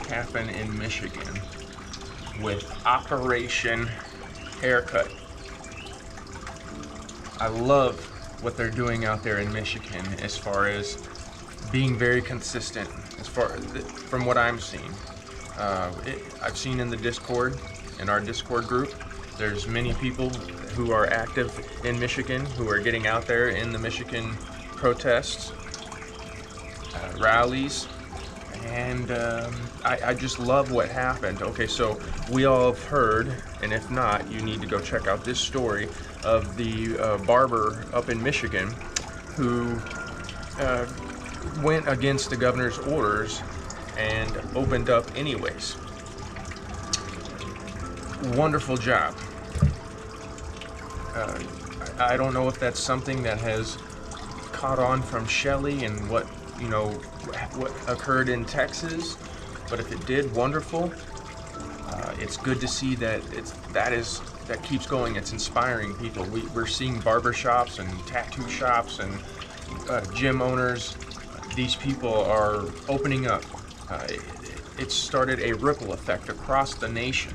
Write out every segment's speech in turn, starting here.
happen in Michigan with Operation Haircut. I love what they're doing out there in Michigan as far as being very consistent from what I'm seeing. I've seen in the Discord, in our Discord group, there's many people who are active in Michigan who are getting out there in the Michigan protests, rallies, and I just love what happened. Okay, so we all have heard, and if not, you need to go check out this story of the barber up in Michigan who went against the governor's orders and opened up anyways. Wonderful job. I don't know if that's something that has caught on from Shelley and what occurred in Texas, but if it did, wonderful. It's good to see that that keeps going. It's inspiring people. We're seeing barbershops and tattoo shops and gym owners. These people are opening up. It started a ripple effect across the nation.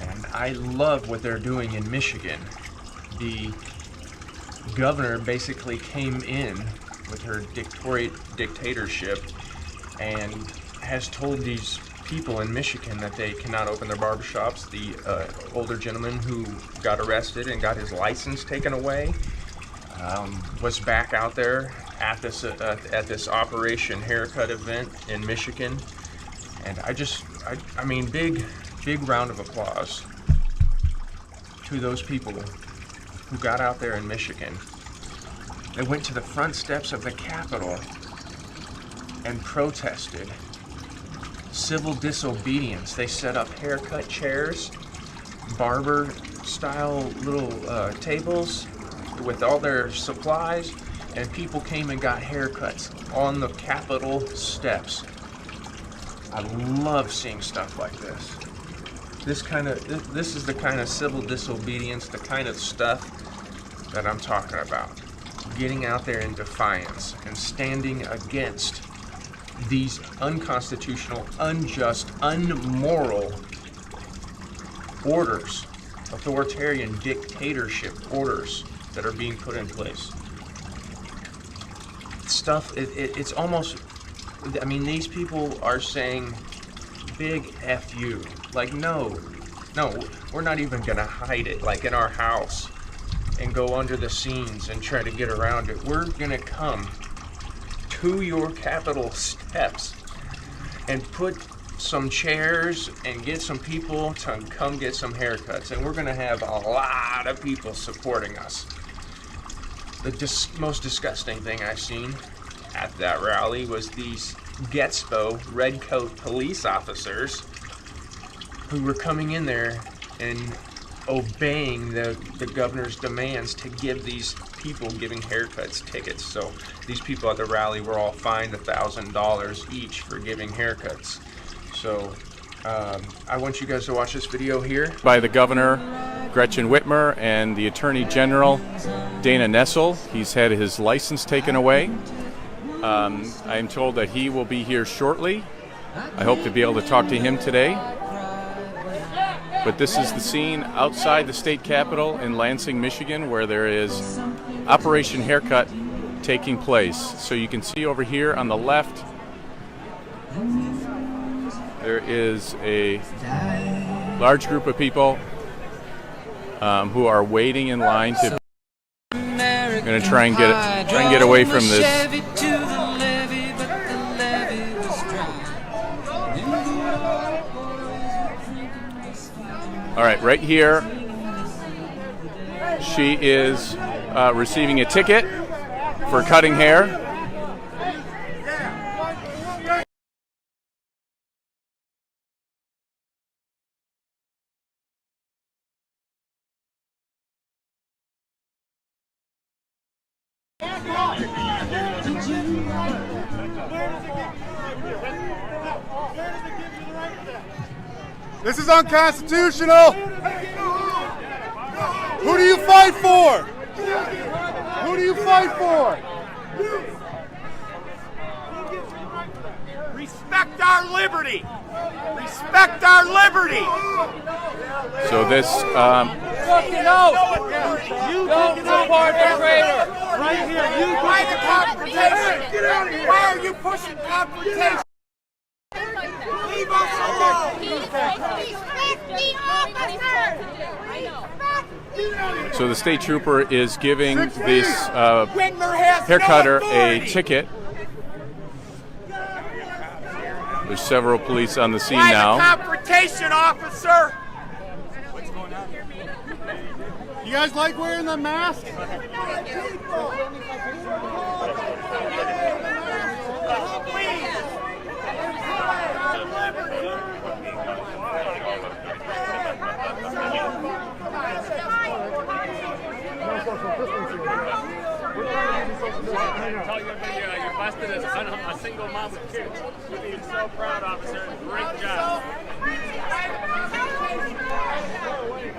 And I love what they're doing in Michigan. The governor basically came in with her dictatorship and has told these people in Michigan that they cannot open their barbershops. The older gentleman who got arrested and got his license taken away was back out there at this Operation Haircut event in Michigan, and I mean, big round of applause to those people who got out there in Michigan. They went to the front steps of the Capitol and protested civil disobedience. They set up haircut chairs, barber style little tables with all their supplies, and people came and got haircuts on the Capitol steps. I love seeing stuff like this. This is the kind of civil disobedience, the kind of stuff that I'm talking about. Getting out there in defiance and standing against these unconstitutional, unjust, unmoral orders, authoritarian dictatorship orders that are being put in place. It's almost, I mean, these people are saying big F you. Like, no, we're not even gonna hide it like in our house and go under the scenes and try to get around it. We're gonna come to your Capitol steps and put some chairs and get some people to come get some haircuts, and we're gonna have a lot of people supporting us. The most disgusting thing I've seen at that rally was these Getspo red coat police officers who were coming in there and obeying the governor's demands to give these people giving haircuts tickets. So these people at the rally were all fined $1,000 each for giving haircuts. So I want you guys to watch this video here. By the governor, Gretchen Whitmer, and the Attorney General, Dana Nessel. He's had his license taken away. I am told that he will be here shortly. I hope to be able to talk to him today. But this is the scene outside the state capitol in Lansing, Michigan, where there is Operation Haircut taking place. So you can see over here on the left, there is a large group of people who are waiting in line to. I'm going to try and get away from this. All right, right here, she is receiving a ticket for cutting hair. This is unconstitutional. Who do you fight for? Who do you fight for? Respect respect our liberty. Respect our liberty. So this, You don't support the traitor. Right here. Why the confrontation? Get out of here. Why are you pushing confrontation? Leave us alone. so the state trooper is giving this haircutter a ticket. There's several police on the scene now. Why the confrontation, officer? You guys like wearing the mask? You're busted as a single mom with kids. You're being so proud, officer. Great job. Go away.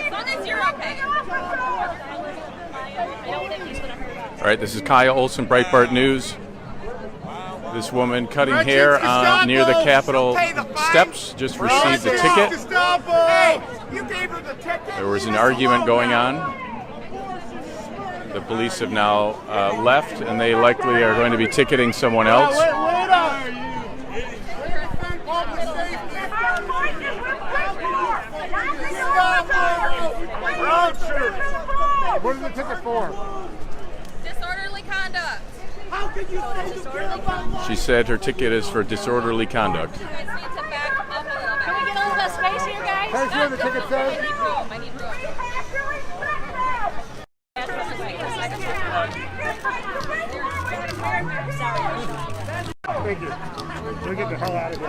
As long as you're okay. All right, this is Kaya Olson, Breitbart News. This woman cutting hair near the Capitol steps just received the ticket. Hey, you gave her the ticket. There was an argument going on. The police have now left, and they likely are going to be ticketing someone else. What is the ticket for? Disorderly conduct. How can you say you care about She said her ticket is for disorderly conduct. You guys need to back up a little bit. Can we get a little bit of space here, guys? Can I see what the ticket says? I need room. I need room. Thank you. We'll get the hell out of here.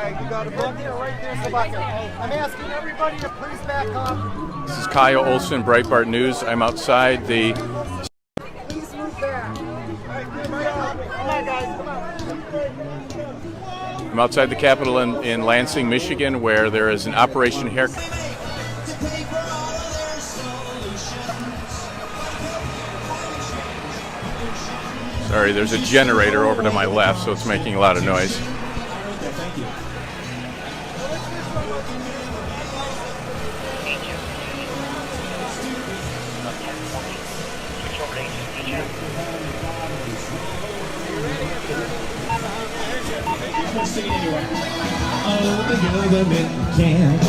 You got a book here, right there, Sebastian. I'm asking everybody to please back up. This is Kaya Olson, Breitbart News. I'm outside the Please move back. Come on, guys. I'm outside the Capitol in Lansing, Michigan, where there is an Operation Haircut. Sorry, there's a generator over to my left, so it's making a lot of noise. Oh, the government can.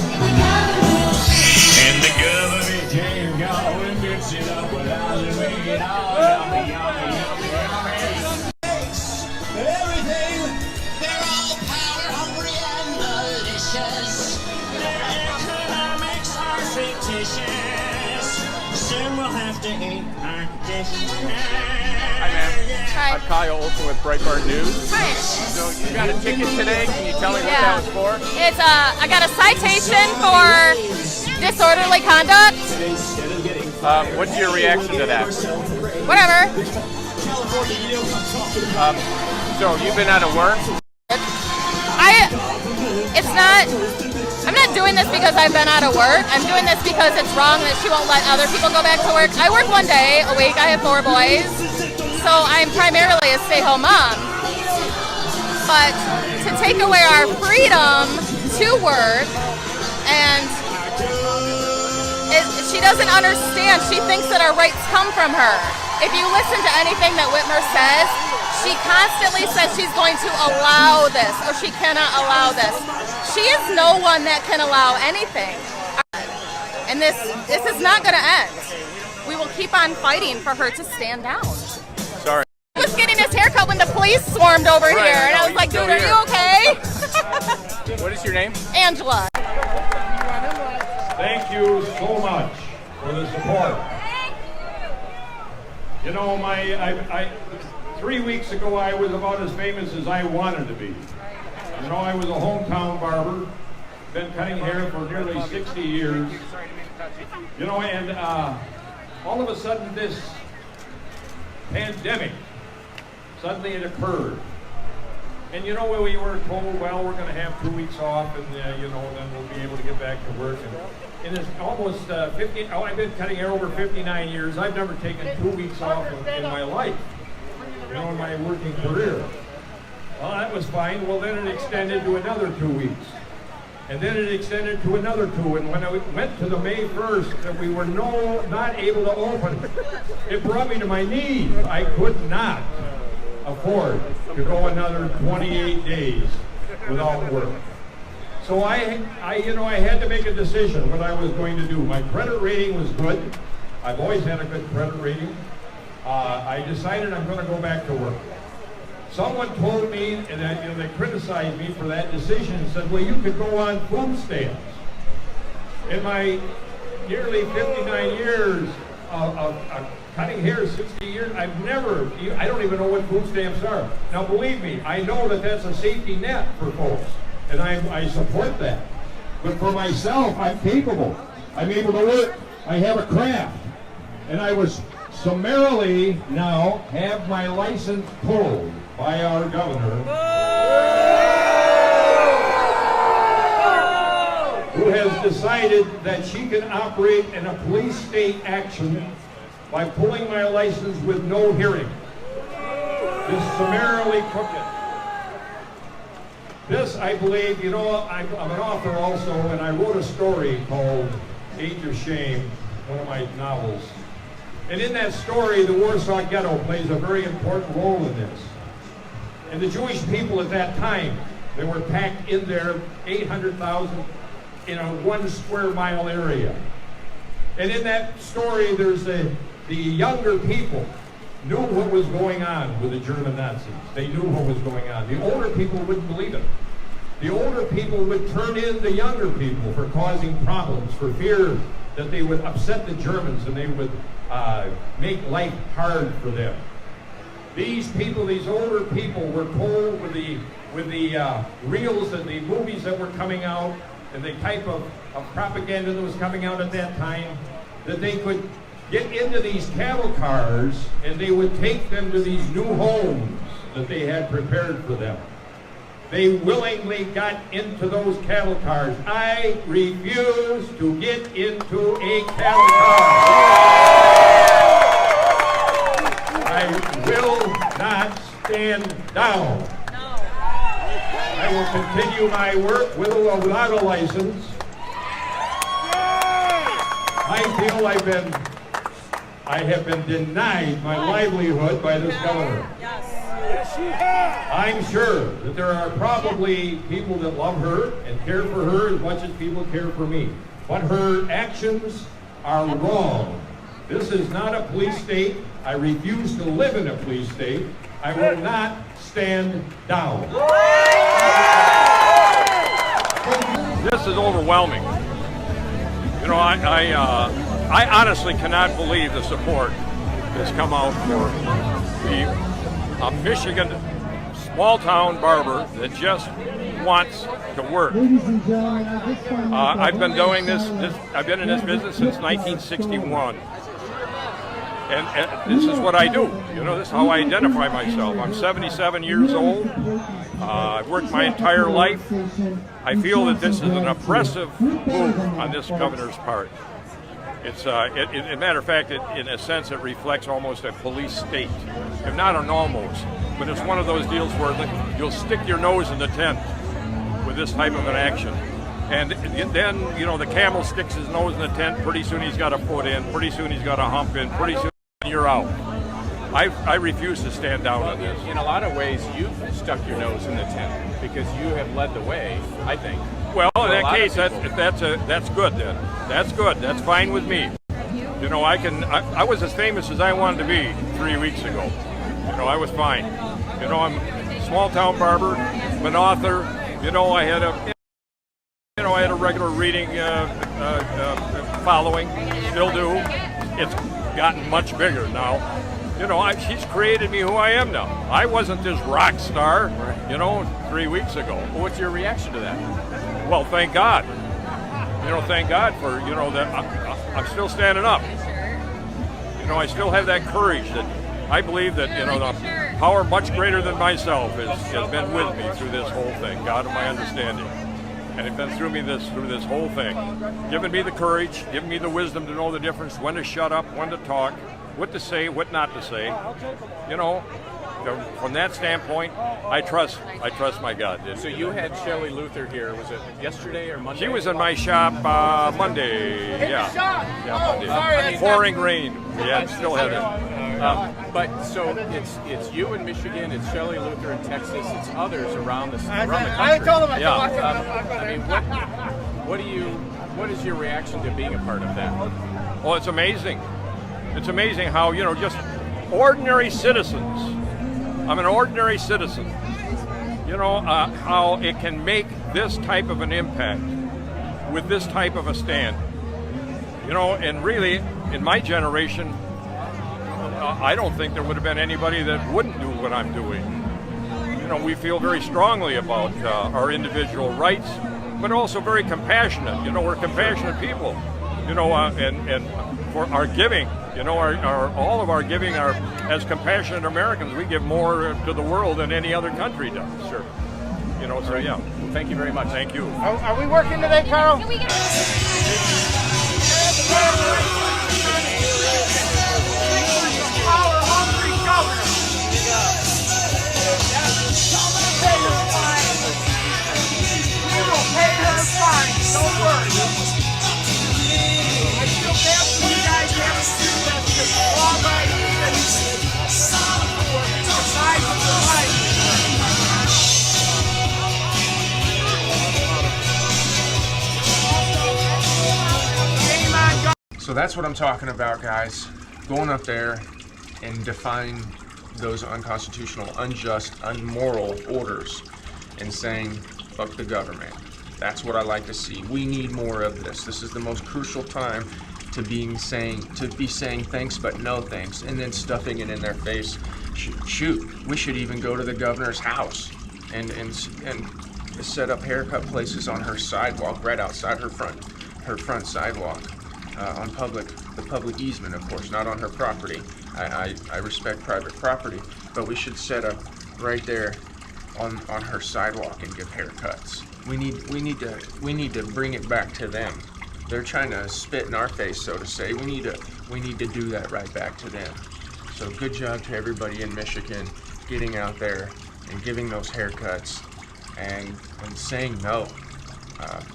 And the government can go and mix it up without it making all yummy, yummy, yummy. Everything, they're all power hungry and malicious. Their economics are fictitious. Soon we'll have to eat our dishes. Hi, ma'am. Hi. I'm Kaya Olson with Breitbart News. Hi. So you got a ticket today. Can you tell me what that was for? It's I got a citation for disorderly conduct. What's your reaction to that? Whatever. So you've been out of work? I'm not doing this because I've been out of work. I'm doing this because it's wrong that she won't let other people go back to work. I work 1 day a week. I have 4 boys. So I'm primarily a stay-home mom. But to take away our freedom to work, and she doesn't understand. She thinks that our rights come from her. If you listen to anything that Whitmer says, she constantly says she's going to allow this, or she cannot allow this. She is no one that can allow anything. And this is not going to end. We will keep on fighting for her to stand down. Sorry. I was getting his haircut when the police swarmed over here, and I was like, dude, are you okay? What is your name? Angela. Thank you so much for the support. You know, 3 weeks ago I was about as famous as I wanted to be. You know, I was a hometown barber, been cutting hair for nearly 60 years. You know, and all of a sudden this pandemic, suddenly it occurred. And you know, we were told, well, we're going to have 2 weeks off, and you know, then we'll be able to get back to work. And it's almost 50. Oh, I've been cutting hair over 59 years. I've never taken 2 weeks off in my life, you know, in my working career. Well, that was fine. Well, then it extended to another 2 weeks. And then it extended to another 2. And when I went to the May 1st, that we were not able to open, it brought me to my knees. I could not afford to go another 28 days without work. So I had to make a decision what I was going to do. My credit rating was good. I've always had a good credit rating. I decided I'm going to go back to work. Someone told me, and they criticized me for that decision, and said, well, you could go on food stamps. In my nearly 59 years of cutting hair, 60 years, I don't even know what food stamps are. Now, believe me, I know that that's a safety net for folks, and I support that. But for myself, I'm capable. I'm able to work. I have a craft. And I was summarily now have my license pulled by our governor, who has decided that she can operate in a police state action by pulling my license with no hearing. Just summarily took it. This, I believe, you know, I'm an author also, and I wrote a story called Age of Shame, one of my novels. And in that story, the Warsaw Ghetto plays a very important role in this. And the Jewish people at that time, they were packed in there, 800,000 in a 1 square mile area. And in that story, there's the younger people knew what was going on with the German Nazis. They knew what was going on. The older people wouldn't believe it. The older people would turn in the younger people for causing problems, for fear that they would upset the Germans and they would make life hard for them. These people, these older people, were told with the reels and the movies that were coming out and the type of propaganda that was coming out at that time, that they could get into these cattle cars and they would take them to these new homes that they had prepared for them. They willingly got into those cattle cars. I refuse to get into a cattle car. I will not stand down. I will continue my work with or without a license. I feel I have been denied my livelihood by this governor. I'm sure that there are probably people that love her and care for her as much as people care for me. But her actions are wrong. This is not a police state. I refuse to live in a police state. I will not stand down. This is overwhelming. You know, I honestly cannot believe the support that's come out for a Michigan small-town barber that just wants to work. I've been doing this. I've been in this business since 1961, and this is what I do. You know, this is how I identify myself. I'm 77 years old. I've worked my entire life. I feel that this is an oppressive move on this governor's part. It's, as a matter of fact, in a sense, it reflects almost a police state, if not an almost. But it's one of those deals where you'll stick your nose in the tent with this type of an action. And then, you know, the camel sticks his nose in the tent, pretty soon he's got a foot in, pretty soon he's got a hump in, pretty soon you're out. I refuse to stand down on this. In a lot of ways, you've stuck your nose in the tent because you have led the way, I think. Well, in that case, that's good then. That's good. That's fine with me. You know, I was as famous as I wanted to be 3 weeks ago. You know, I was fine. You know, I'm a small-town barber, I'm an author. You know, I had a regular reading following. Still do. It's gotten much bigger now. You know, she's created me who I am now. I wasn't this rock star, you know, 3 weeks ago. Well, what's your reaction to that? Well, thank God. You know, thank God for, you know, that I'm still standing up. You know, I still have that courage that I believe that, you know, power much greater than myself has been with me through this whole thing, God of my understanding. And it's been through this whole thing, giving me the courage, giving me the wisdom to know the difference, when to shut up, when to talk, what to say, what not to say. You know, from that standpoint, I trust my God. So you had Shelley Luther here, was it yesterday or Monday? She was in my shop Monday, Monday. Pouring rain, still had it. But so it's you in Michigan, it's Shelley Luther in Texas, it's others around the country. I told him I mean, what is your reaction to being a part of that? Well, it's amazing. It's amazing how, you know, just ordinary citizens. I'm an ordinary citizen. You know, how it can make this type of an impact with this type of a stand. You know, and really, in my generation, I don't think there would have been anybody that wouldn't do what I'm doing. You know, we feel very strongly about our individual rights, but also very compassionate. You know, we're compassionate people. You know, and for our giving, you know, all of our giving are, as compassionate Americans, we give more to the world than any other country does. Sure. You know, so yeah. Well, thank you very much. Thank you. Are we working today, Carl? Can we get Don't worry. I still have you guys have to do that because all my So that's what I'm talking about, guys. Going up there and defying those unconstitutional, unjust, unmoral orders and saying, fuck the government. That's what I like to see. We need more of this. This is the most crucial time to be saying thanks but no thanks, and then stuffing it in their face. Shoot, we should even go to the governor's house and set up haircut places on her sidewalk, right outside her front sidewalk, on the public easement, of course, not on her property. I respect private property, but we should set up right there on her sidewalk and give haircuts. We need to bring it back to them. They're trying to spit in our face, so to say. We need to do that right back to them. So good job to everybody in Michigan getting out there and giving those haircuts and saying no.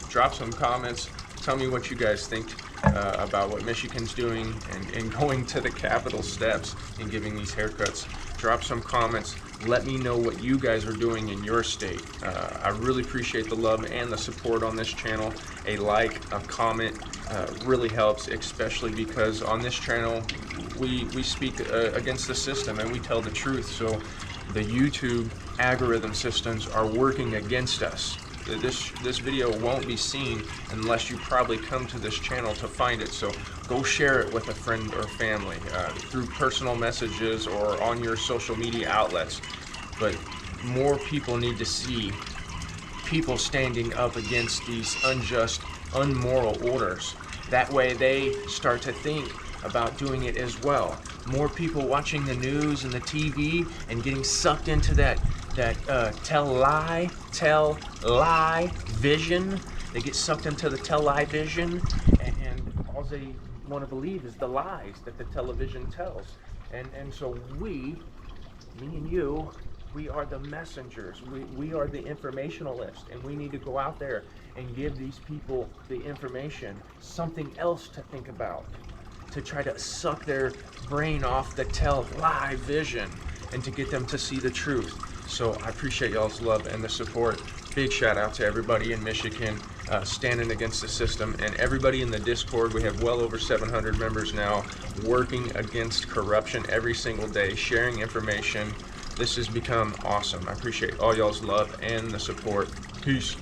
Drop some comments. Tell me what you guys think about what Michigan's doing and going to the Capitol steps and giving these haircuts. Drop some comments. Let me know what you guys are doing in your state. I really appreciate the love and the support on this channel. A like, a comment really helps, especially because on this channel we speak against the system and we tell the truth. So the YouTube algorithm systems are working against us. This video won't be seen unless you probably come to this channel to find it. So go share it with a friend or family through personal messages or on your social media outlets. But more people need to see people standing up against these unjust, unmoral orders. That way they start to think about doing it as well. More people watching the news and the TV and getting sucked into that tell lie vision. They get sucked into the tell lie vision, and all they want to believe is the lies that the television tells. And so me and you, we are the messengers. We are the informationalists, and we need to go out there and give these people the information, something else to think about, to try to suck their brain off the tell lie vision and to get them to see the truth. So I appreciate y'all's love and the support. Big shout out to everybody in Michigan standing against the system, and everybody in the Discord. We have well over 700 members now working against corruption every single day, sharing information. This has become awesome. I appreciate all y'all's love and the support. Peace.